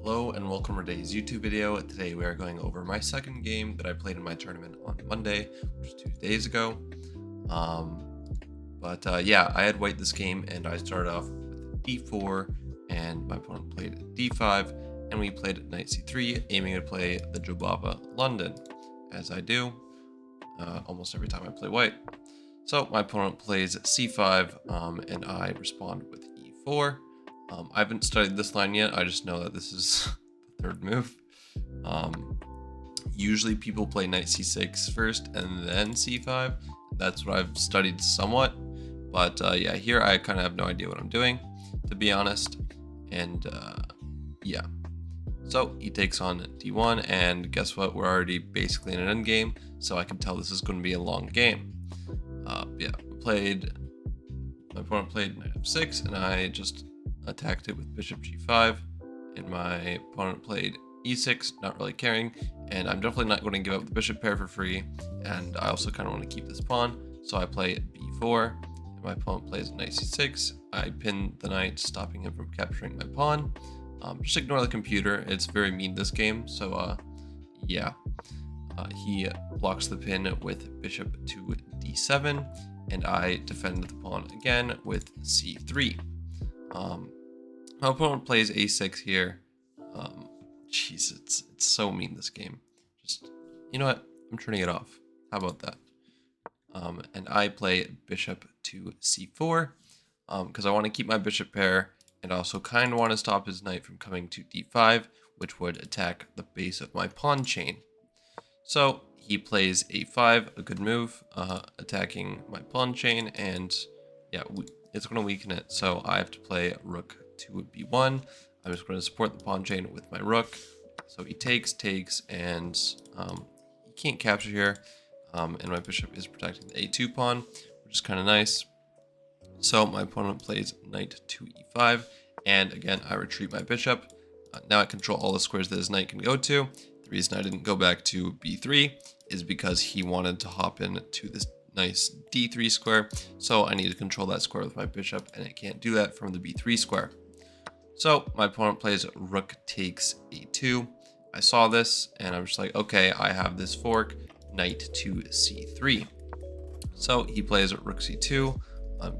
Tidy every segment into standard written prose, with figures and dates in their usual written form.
Hello and welcome to today's YouTube video. Today we are going over my second game that I played in my tournament on Monday, which was 2 days ago. Yeah, I had white this game and I started off with d4 and my opponent played d5 and we played knight c3, aiming to play the Jobava London, as I do almost every time I play white. So my opponent plays c5 and I respond with e4. I haven't studied this line yet. I just know that this is the third move. Usually people play knight c6 first and then c5. That's what I've studied somewhat. But yeah, here I kind of have no idea what I'm doing, to be honest. And yeah. So he takes on d1, and guess what? We're already basically in an endgame, so I can tell this is going to be a long game. Yeah, my opponent played knight f6, and I just attacked it with bishop g5, and my opponent played e6, not really caring, and I'm definitely not going to give up the bishop pair for free, and I also kind of want to keep this pawn, so I play b4, and my opponent plays knight c6. I pin the knight, stopping him from capturing my pawn. Just ignore the computer, it's very mean this game, so yeah. He blocks the pin with bishop to d7, and I defend the pawn again with c3. My opponent plays a6 here. Jeez, it's so mean this game. Just, you know what? I'm turning it off. How about that? And I play bishop to c4 because I want to keep my bishop pair, and also kind of want to stop his knight from coming to d5, which would attack the base of my pawn chain. So he plays a5, a good move, attacking my pawn chain, and yeah, it's going to weaken it. So I have to play rook to b1. I'm just going to support the pawn chain with my rook. So he takes, and he can't capture here. And my bishop is protecting the a2 pawn, which is kind of nice. So my opponent plays knight to e5, and again, I retreat my bishop. Now I control all the squares that his knight can go to. The reason I didn't go back to b3 is because he wanted to hop in to this nice d3 square, so I need to control that square with my bishop, and I can't do that from the b3 square. So my opponent plays rook takes a2. I saw this, and I'm just like, okay, I have this fork, knight to c3. So he plays rook c2,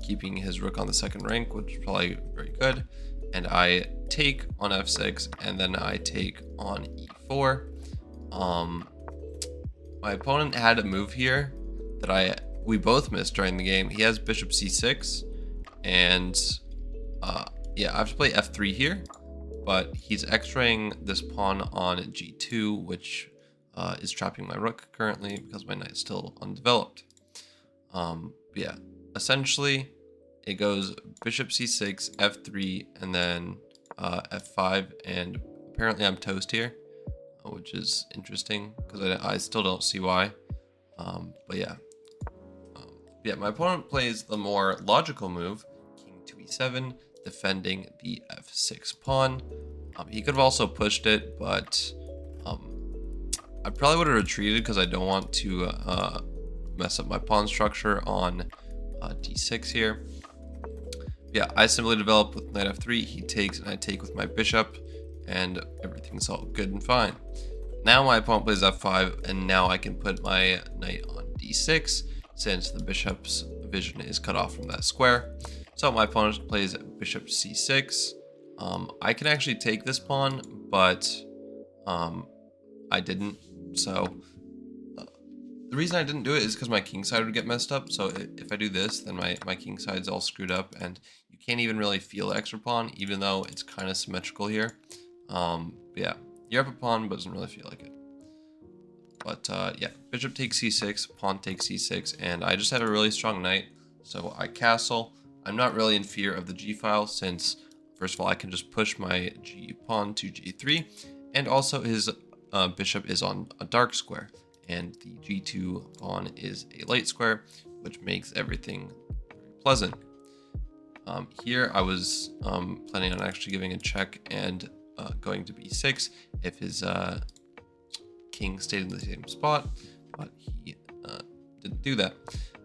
keeping his rook on the second rank, which is probably very good. And I take on f6, and then I take on e4. My opponent had a move here that we both missed during the game. He has bishop c6, and yeah, I have to play f3 here, but he's x-raying this pawn on g2, which is trapping my rook currently because my knight's still undeveloped. Yeah, essentially it goes bishop c6, f3, and then f5, and apparently I'm toast here, which is interesting because I still don't see why. But yeah. Yeah, my opponent plays the more logical move, king to e7, defending the f6 pawn. He could have also pushed it, but I probably would have retreated because I don't want to mess up my pawn structure on d6 here. Yeah, I simply develop with knight f3, he takes, and I take with my bishop, and everything's all good and fine. Now my opponent plays f5, and now I can put my knight on d6, since the bishop's vision is cut off from that square. So my opponent plays bishop c6. I can actually take this pawn, but I didn't. So the reason I didn't do it is because my king side would get messed up. So if I do this, then my king side's all screwed up, and you can't even really feel the extra pawn, even though it's kind of symmetrical here. Yeah, you're up a pawn, but doesn't really feel like it. But yeah, bishop takes c6, pawn takes c6, and I just have a really strong knight, so I castle. I'm not really in fear of the g-file, since first of all I can just push my g pawn to g3, and also his bishop is on a dark square, and the g2 pawn is a light square, which makes everything very pleasant. Here I was planning on actually giving a check and going to b6 if his king stayed in the same spot, but he didn't do that.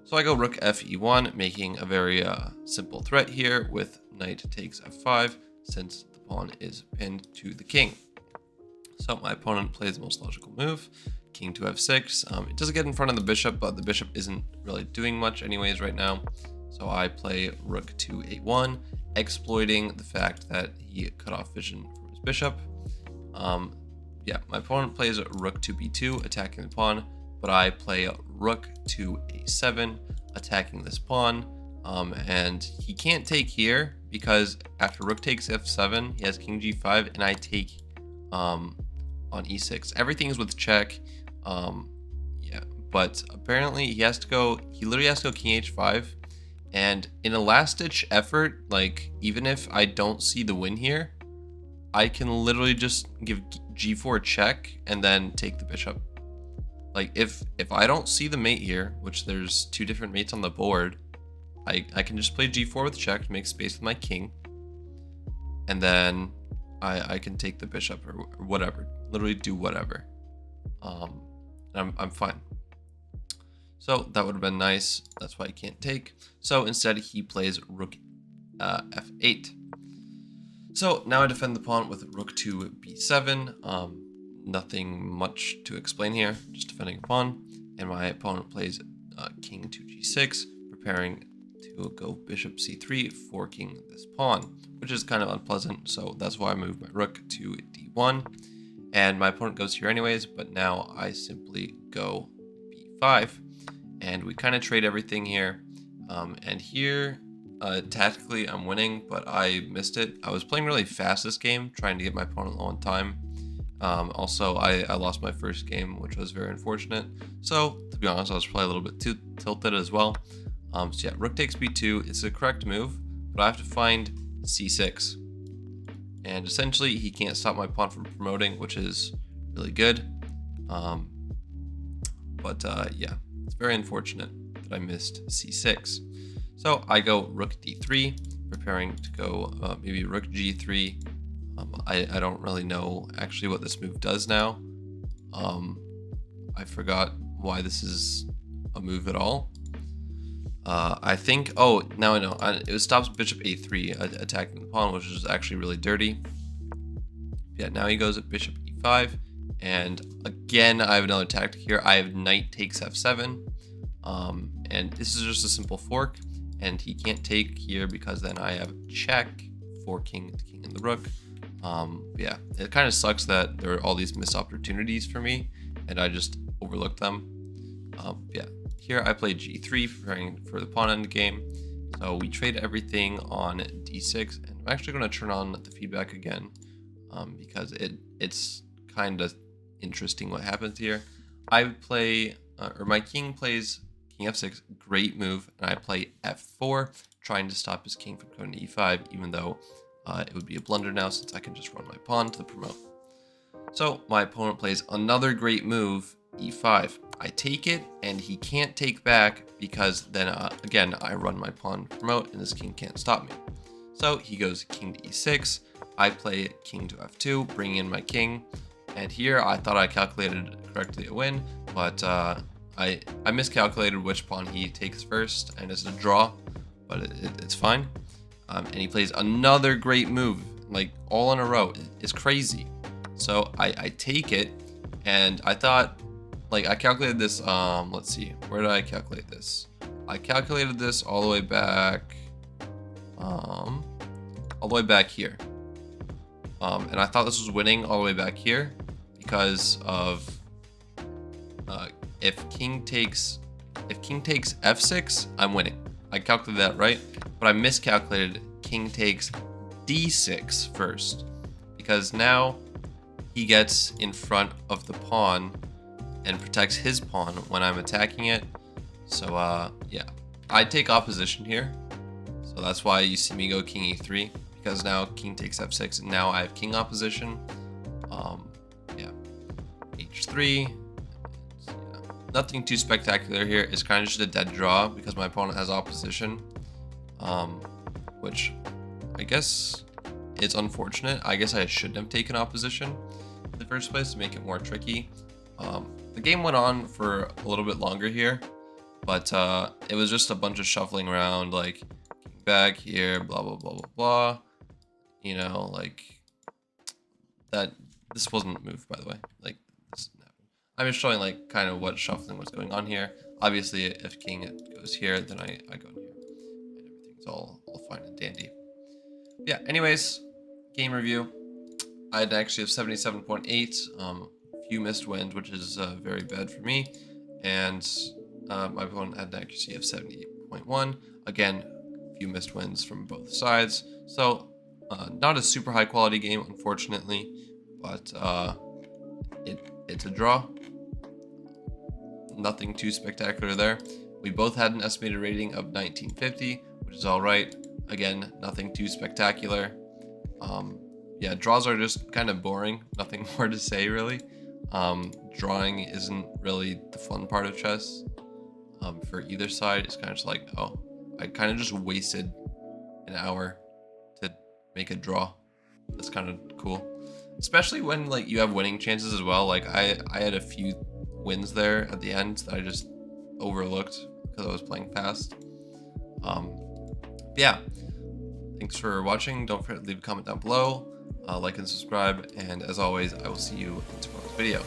So I go rook fe1, making a very simple threat here with knight takes f5, since the pawn is pinned to the king. So my opponent plays the most logical move, king to f6. It doesn't get in front of the bishop, but the bishop isn't really doing much anyways right now. So I play rook to a1, exploiting the fact that he cut off vision from his bishop. Yeah, my opponent plays rook to b2, attacking the pawn, but I play rook to a7, attacking this pawn. And he can't take here because after rook takes f7, he has king g5, and I take on e6. Everything is with check. Yeah, but apparently he literally has to go king h5. And in a last-ditch effort, like, even if I don't see the win here, I can literally just give g4 check and then take the bishop. Like, if I don't see the mate here, which there's 2 different mates on the board, I can just play g4 with check to make space with my king. And then I can take the bishop or whatever. Literally do whatever. I'm fine. So that would have been nice. That's why he can't take. So instead he plays rook f8. So now I defend the pawn with rook to b7. Nothing much to explain here, just defending a pawn. And my opponent plays king to g6, preparing to go bishop c3, forking this pawn, which is kind of unpleasant. So that's why I moved my rook to d1. And my opponent goes here anyways, but now I simply go b5. And we kind of trade everything here. And here, tactically, I'm winning, but I missed it. I was playing really fast this game, trying to get my opponent low on time. Also, I lost my first game, which was very unfortunate. So, to be honest, I was probably a little bit too tilted as well. So yeah, rook takes b2. It's the correct move, but I have to find c6. And essentially, he can't stop my pawn from promoting, which is really good. Yeah, it's very unfortunate that I missed c6. So I go rook d3, preparing to go maybe rook g3. I don't really know actually what this move does now. I forgot why this is a move at all. I think, oh, now I know. It stops bishop a3 attacking the pawn, which is actually really dirty. Yeah, now he goes at bishop e5. And again, I have another tactic here. I have knight takes f7. And this is just a simple fork. And he can't take here because then I have check, forking the king and the rook. Yeah, it kind of sucks that there are all these missed opportunities for me, and I just overlooked them. Yeah, here I play g3, preparing for the pawn end game. So we trade everything on d6, and I'm actually going to turn on the feedback again because it's kind of interesting what happens here. I play, or my king plays king f6, great move, and I play f4, trying to stop his king from going to e5, even though it would be a blunder now since I can just run my pawn to the promote. So my opponent plays another great move, e5. I take it, and he can't take back because then, again, I run my pawn to promote, and this king can't stop me. So he goes king to e6. I play king to f2, bringing in my king. And here I thought I calculated correctly a win, but I miscalculated which pawn he takes first, and it's a draw, but it's fine. And he plays another great move, like all in a row. It's crazy. So I take it, and I thought, like, I calculated this, let's see, where did I calculate this? I calculated this all the way back, here. And I thought this was winning all the way back here because of if king takes f6, I'm winning. I calculated that right, but I miscalculated king takes d6 first because now he gets in front of the pawn and protects his pawn when I'm attacking it. So yeah, I take opposition here. So that's why you see me go king e3, because now king takes f6 and now I have king opposition. Yeah, h3. Yeah. Nothing too spectacular here. It's kind of just a dead draw because my opponent has opposition, which I guess is unfortunate. I guess I shouldn't have taken opposition in the first place to make it more tricky. The game went on for a little bit longer here, but it was just a bunch of shuffling around, like king back here, blah blah blah blah blah. You know, like that this wasn't moved, by the way. Like, this, I'm just showing like kind of what shuffling was going on here. Obviously, if king goes here, then I go in here, and everything's all fine and dandy. Yeah. Anyways, game review. I had actually have 77.8. Few missed wins, which is very bad for me, and my opponent had an accuracy of 78.1. Again, few missed wins from both sides. So not a super high quality game, unfortunately, but it's a draw. Nothing too spectacular there. We both had an estimated rating of 1950, which is all right. Again, nothing too spectacular. Yeah, draws are just kind of boring. Nothing more to say, really. Drawing isn't really the fun part of chess. For either side, it's kind of just like, oh, I kind of just wasted an hour to make a draw. That's kind of cool, especially when like you have winning chances as well. Like I had a few wins there at the end that I just overlooked because I was playing fast. Yeah, thanks for watching. Don't forget to leave a comment down below, like and subscribe, and as always, I will see you in tomorrow's video.